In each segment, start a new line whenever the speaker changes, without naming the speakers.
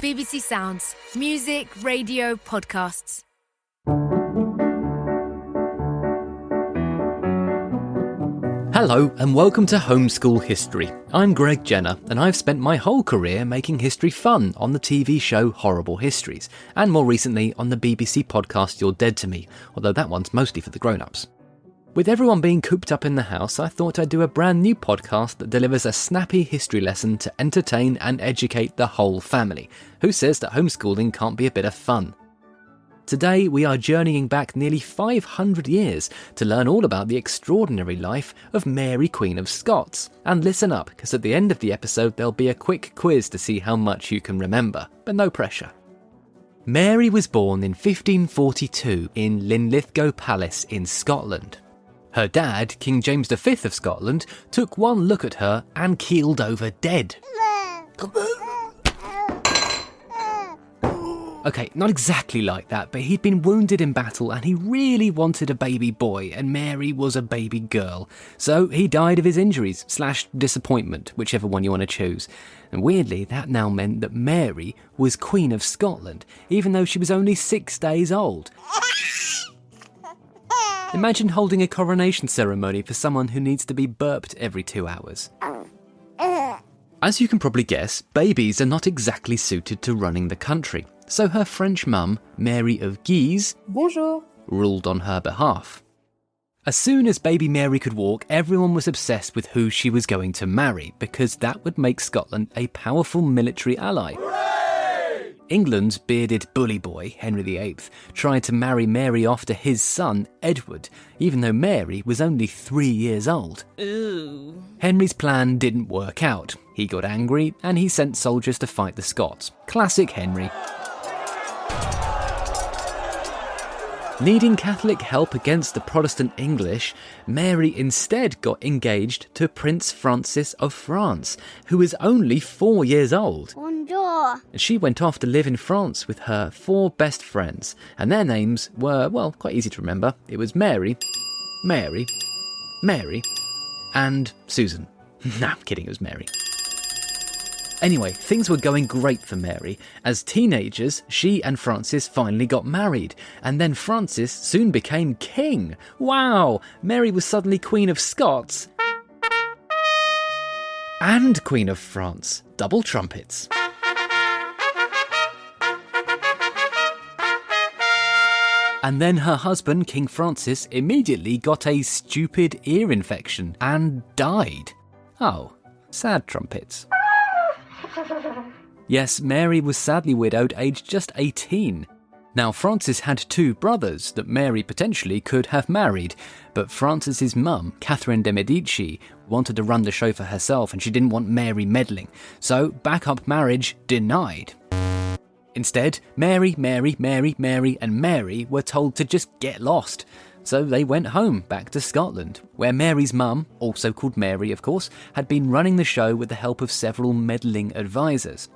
BBC Sounds. Music, radio, podcasts.
Hello and welcome to Homeschool History. I'm Greg Jenner and I've spent my whole career making history fun on the TV show Horrible Histories, and more recently on the BBC podcast You're Dead to Me, although that one's mostly for the grown-ups. With everyone being cooped up in the house, I thought I'd do a brand new podcast that delivers a snappy history lesson to entertain and educate the whole family. Who says that homeschooling can't be a bit of fun? Today we are journeying back nearly 500 years to learn all about the extraordinary life of Mary Queen of Scots. And listen up, because at the end of the episode there'll be a quick quiz to see how much you can remember, but no pressure. Mary was born in 1542 in Linlithgow Palace in Scotland. Her dad, King James V of Scotland, took one look at her and keeled over dead. Okay, not exactly like that, but he'd been wounded in battle and he really wanted a baby boy, and Mary was a baby girl. So he died of his injuries / disappointment, whichever one you want to choose. And weirdly, that now meant that Mary was Queen of Scotland, even though she was only 6 days old. Imagine holding a coronation ceremony for someone who needs to be burped every 2 hours. As you can probably guess, babies are not exactly suited to running the country. So her French mum, Mary of Guise,
Bonjour,
ruled on her behalf. As soon as baby Mary could walk, everyone was obsessed with who she was going to marry, because that would make Scotland a powerful military ally. Hooray! England's bearded bully boy, Henry VIII, tried to marry Mary off to his son, Edward, even though Mary was only 3 years old.
Ooh.
Henry's plan didn't work out. He got angry and he sent soldiers to fight the Scots. Classic Henry. Needing Catholic help against the Protestant English, Mary instead got engaged to Prince Francis of France, who was only 4 years old.
Bonjour.
She went off to live in France with her 4 best friends, and their names were, well, quite easy to remember. It was Mary, Mary, Mary, and Susan. No, I'm kidding, it was Mary. Anyway, things were going great for Mary. As teenagers, she and Francis finally got married, and then Francis soon became king. Wow! Mary was suddenly Queen of Scots and Queen of France. Double trumpets. And then her husband, King Francis, immediately got a stupid ear infection and died. Oh, sad trumpets. Yes, Mary was sadly widowed, aged just 18. Now, Francis had 2 brothers that Mary potentially could have married, but Francis's mum, Catherine de Medici, wanted to run the show for herself and she didn't want Mary meddling, so backup marriage denied. Instead, Mary, and Mary were told to just get lost. So they went home, back to Scotland, where Mary's mum, also called Mary of course, had been running the show with the help of several meddling advisors.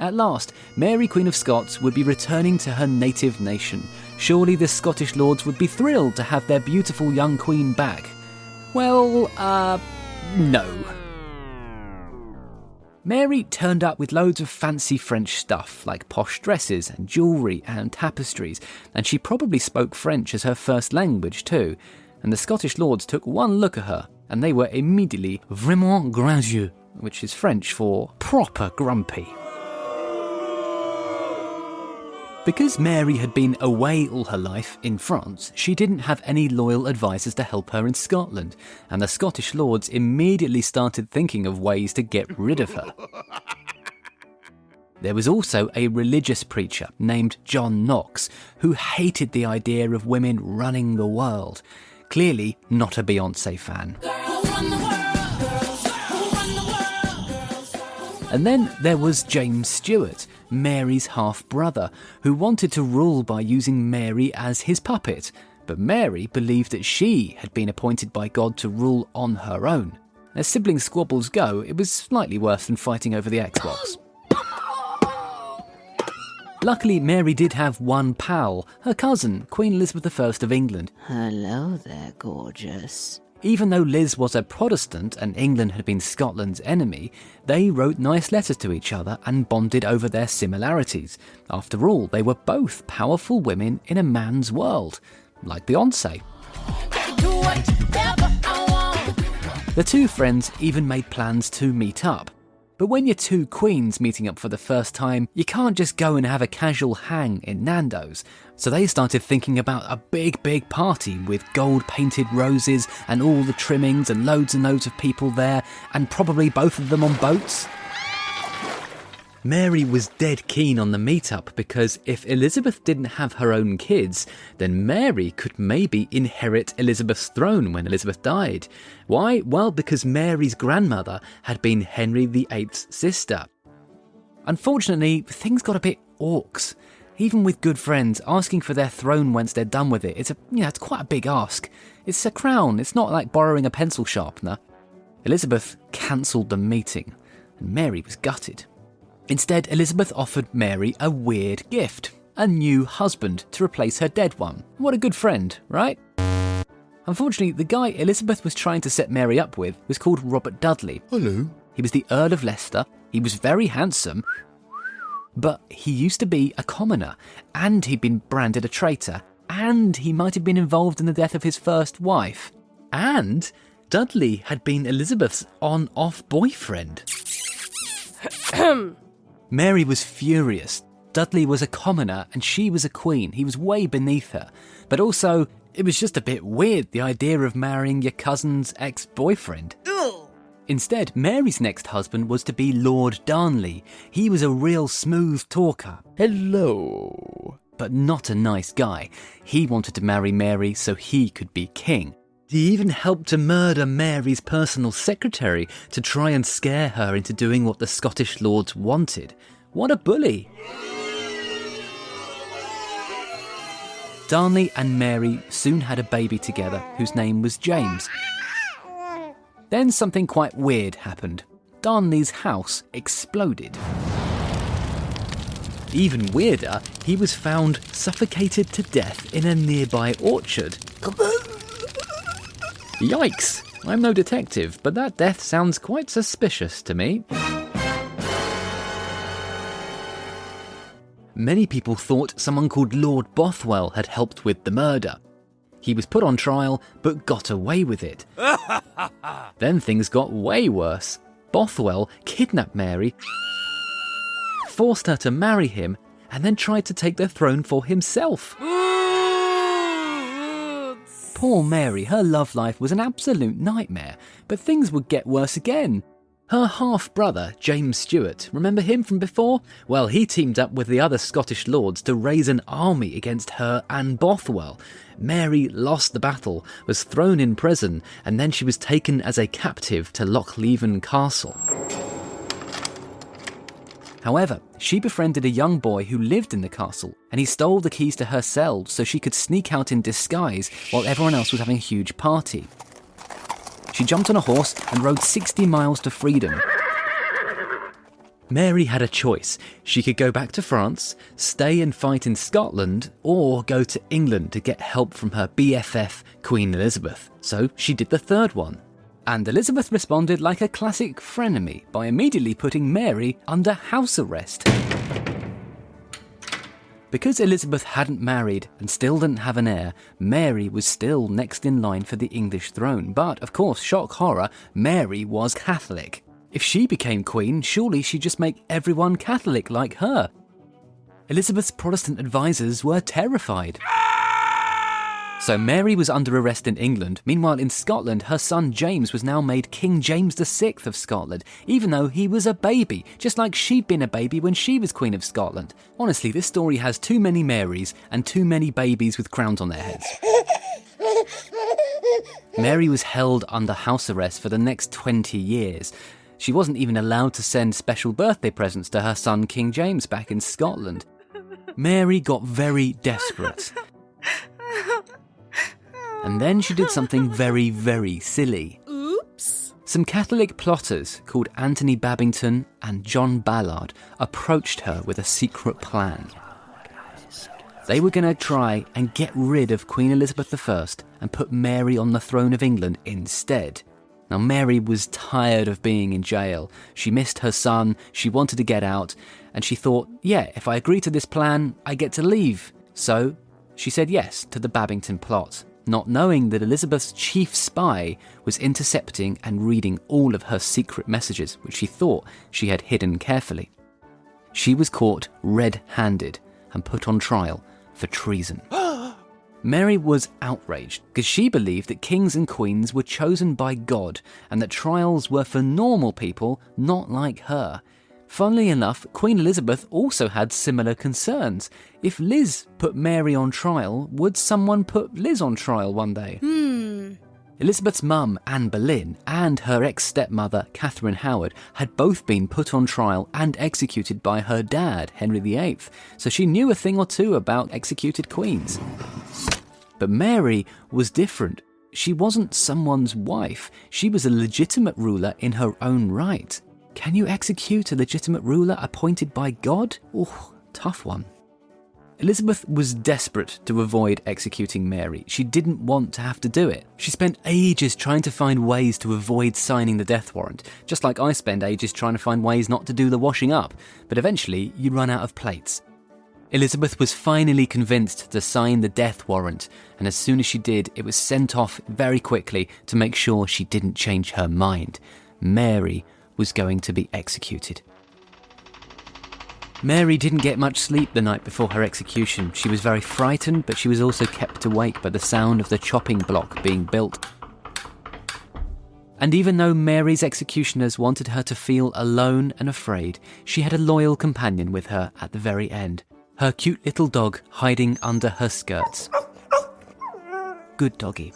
At last, Mary Queen of Scots would be returning to her native nation. Surely the Scottish lords would be thrilled to have their beautiful young queen back. Well, no. Mary turned up with loads of fancy French stuff, like posh dresses and jewellery and tapestries, and she probably spoke French as her first language too. And the Scottish lords took one look at her, and they were immediately vraiment grandieux, which is French for proper grumpy. Because Mary had been away all her life in France, she didn't have any loyal advisors to help her in Scotland, and the Scottish lords immediately started thinking of ways to get rid of her. There was also a religious preacher named John Knox, who hated the idea of women running the world. Clearly not a Beyoncé fan. And then there was James Stewart, Mary's half-brother, who wanted to rule by using Mary as his puppet, but Mary believed that she had been appointed by God to rule on her own. As sibling squabbles go, it was slightly worse than fighting over the Xbox. Luckily, Mary did have one pal, her cousin, Queen Elizabeth I of England.
Hello there, gorgeous.
Even though Liz was a Protestant and England had been Scotland's enemy, they wrote nice letters to each other and bonded over their similarities. After all, they were both powerful women in a man's world, like Beyoncé. The two friends even made plans to meet up. But when you're two queens meeting up for the first time, you can't just go and have a casual hang in Nando's. So they started thinking about a big party with gold-painted roses and all the trimmings and loads of people there, and probably both of them on boats. Mary was dead keen on the meetup because if Elizabeth didn't have her own kids, then Mary could maybe inherit Elizabeth's throne when Elizabeth died. Why? Well, because Mary's grandmother had been Henry VIII's sister. Unfortunately, things got a bit orcs. Even with good friends, asking for their throne once they're done with it, it's quite a big ask. It's a crown, it's not like borrowing a pencil sharpener. Elizabeth cancelled the meeting, and Mary was gutted. Instead, Elizabeth offered Mary a weird gift, a new husband to replace her dead one. What a good friend, right? Unfortunately, the guy Elizabeth was trying to set Mary up with was called Robert Dudley.
Hello.
He was the Earl of Leicester, he was very handsome, but he used to be a commoner, and he'd been branded a traitor, and he might have been involved in the death of his first wife. And Dudley had been Elizabeth's on-off boyfriend. Mary was furious. Dudley was a commoner and she was a queen. He was way beneath her. But also, it was just a bit weird, the idea of marrying your cousin's ex-boyfriend. Instead, Mary's next husband was to be Lord Darnley. He was a real smooth talker.
Hello.
But not a nice guy. He wanted to marry Mary so he could be king. He even helped to murder Mary's personal secretary to try and scare her into doing what the Scottish lords wanted. What a bully! Darnley and Mary soon had a baby together whose name was James. Then something quite weird happened. Darnley's house exploded. Even weirder, he was found suffocated to death in a nearby orchard. Yikes! I'm no detective, but that death sounds quite suspicious to me. Many people thought someone called Lord Bothwell had helped with the murder. He was put on trial, but got away with it. Then things got way worse. Bothwell kidnapped Mary, forced her to marry him, and then tried to take the throne for himself. Poor Mary, her love life was an absolute nightmare, but things would get worse again. Her half-brother, James Stuart, remember him from before? Well, he teamed up with the other Scottish lords to raise an army against her and Bothwell. Mary lost the battle, was thrown in prison, and then she was taken as a captive to Lochleven Castle. However, she befriended a young boy who lived in the castle, and he stole the keys to her cell so she could sneak out in disguise while everyone else was having a huge party. She jumped on a horse and rode 60 miles to freedom. Mary had a choice. She could go back to France, stay and fight in Scotland, or go to England to get help from her BFF, Queen Elizabeth. So she did the third one. And Elizabeth responded like a classic frenemy by immediately putting Mary under house arrest. Because Elizabeth hadn't married and still didn't have an heir, Mary was still next in line for the English throne. But, of course, shock horror, Mary was Catholic. If she became queen, surely she'd just make everyone Catholic like her. Elizabeth's Protestant advisors were terrified. So Mary was under arrest in England. Meanwhile, in Scotland, her son James was now made King James VI of Scotland, even though he was a baby, just like she'd been a baby when she was Queen of Scotland. Honestly, this story has too many Marys and too many babies with crowns on their heads. Mary was held under house arrest for the next 20 years. She wasn't even allowed to send special birthday presents to her son King James back in Scotland. Mary got very desperate. And then she did something very, very silly.
Oops.
Some Catholic plotters called Anthony Babington and John Ballard approached her with a secret plan. They were going to try and get rid of Queen Elizabeth I and put Mary on the throne of England instead. Now, Mary was tired of being in jail. She missed her son, she wanted to get out, and she thought, yeah, if I agree to this plan, I get to leave. So she said yes to the Babington plot, not knowing that Elizabeth's chief spy was intercepting and reading all of her secret messages, which she thought she had hidden carefully. She was caught red-handed and put on trial for treason. Mary was outraged because she believed that kings and queens were chosen by God and that trials were for normal people, not like her. Funnily enough, Queen Elizabeth also had similar concerns. If Liz put Mary on trial, would someone put Liz on trial one day? Elizabeth's mum, Anne Boleyn, and her ex-stepmother, Catherine Howard, had both been put on trial and executed by her dad, Henry VIII, so she knew a thing or two about executed queens. But Mary was different. She wasn't someone's wife. She was a legitimate ruler in her own right. Can you execute a legitimate ruler appointed by God? Oh, tough one. Elizabeth was desperate to avoid executing Mary. She didn't want to have to do it. She spent ages trying to find ways to avoid signing the death warrant, just like I spend ages trying to find ways not to do the washing up. But eventually, you run out of plates. Elizabeth was finally convinced to sign the death warrant, and as soon as she did, it was sent off very quickly to make sure she didn't change her mind. Mary was going to be executed. Mary didn't get much sleep the night before her execution. She was very frightened, but she was also kept awake by the sound of the chopping block being built. And even though Mary's executioners wanted her to feel alone and afraid, she had a loyal companion with her at the very end. Her cute little dog hiding under her skirts. Good doggy.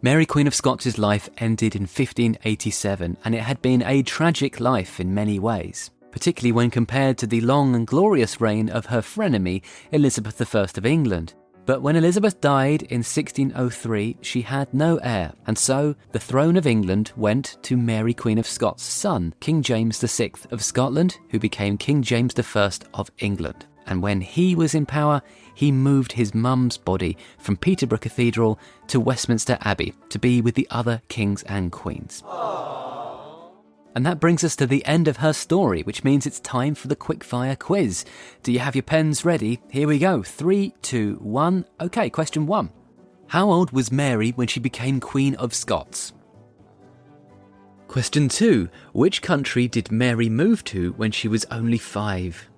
Mary Queen of Scots' life ended in 1587, and it had been a tragic life in many ways, particularly when compared to the long and glorious reign of her frenemy, Elizabeth I of England. But when Elizabeth died in 1603, she had no heir, and so the throne of England went to Mary Queen of Scots' son, King James VI of Scotland, who became King James I of England. And when he was in power, he moved his mum's body from Peterborough Cathedral to Westminster Abbey to be with the other kings and queens. And that brings us to the end of her story, which means it's time for the quickfire quiz. Do you have your pens ready? Here we go. 3, 2, 1. Okay, question 1. How old was Mary when she became Queen of Scots? Question 2. Which country did Mary move to when she was only 5?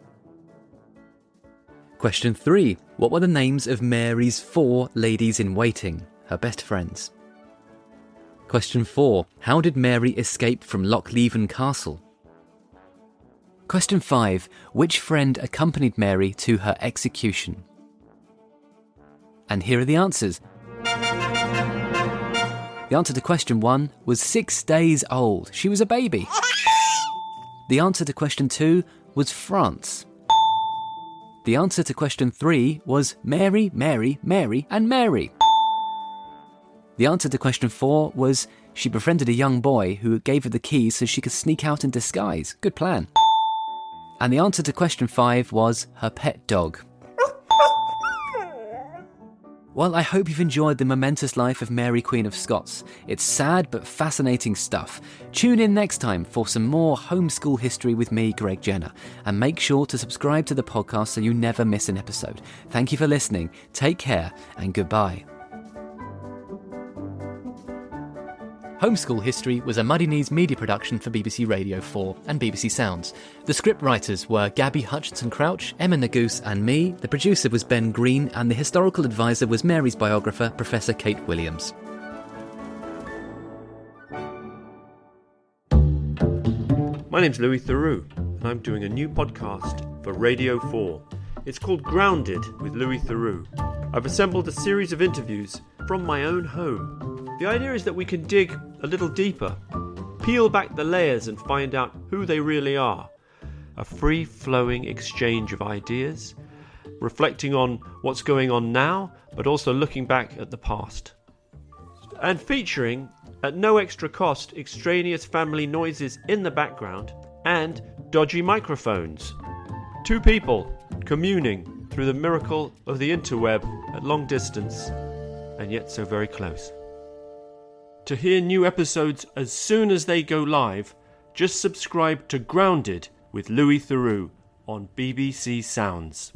Question 3. What were the names of Mary's 4 ladies-in-waiting, her best friends? Question 4. How did Mary escape from Lochleven Castle? Question 5. Which friend accompanied Mary to her execution? And here are the answers. The answer to question 1 was 6 days old. She was a baby. The answer to question 2 was France. The answer to question 3 was Mary, Mary, Mary, and Mary. The answer to question 4 was she befriended a young boy who gave her the keys so she could sneak out in disguise. Good plan. And the answer to question 5 was her pet dog. Well, I hope you've enjoyed the momentous life of Mary Queen of Scots. It's sad but fascinating stuff. Tune in next time for some more homeschool history with me, Greg Jenner. And make sure to subscribe to the podcast so you never miss an episode. Thank you for listening. Take care and goodbye. Homeschool History was a Muddy Knees media production for BBC Radio 4 and BBC Sounds. The script writers were Gabby Hutchinson-Crouch, Emma Nagoose and me. The producer was Ben Green and the historical advisor was Mary's biographer, Professor Kate Williams.
My name's Louis Theroux and I'm doing a new podcast for Radio 4. It's called Grounded with Louis Theroux. I've assembled a series of interviews from my own home. The idea is that we can dig a little deeper, peel back the layers and find out who they really are. A free-flowing exchange of ideas, reflecting on what's going on now, but also looking back at the past. And featuring, at no extra cost, extraneous family noises in the background and dodgy microphones. 2 people communing through the miracle of the interweb at long distance and yet so very close. To hear new episodes as soon as they go live, just subscribe to Grounded with Louis Theroux on BBC Sounds.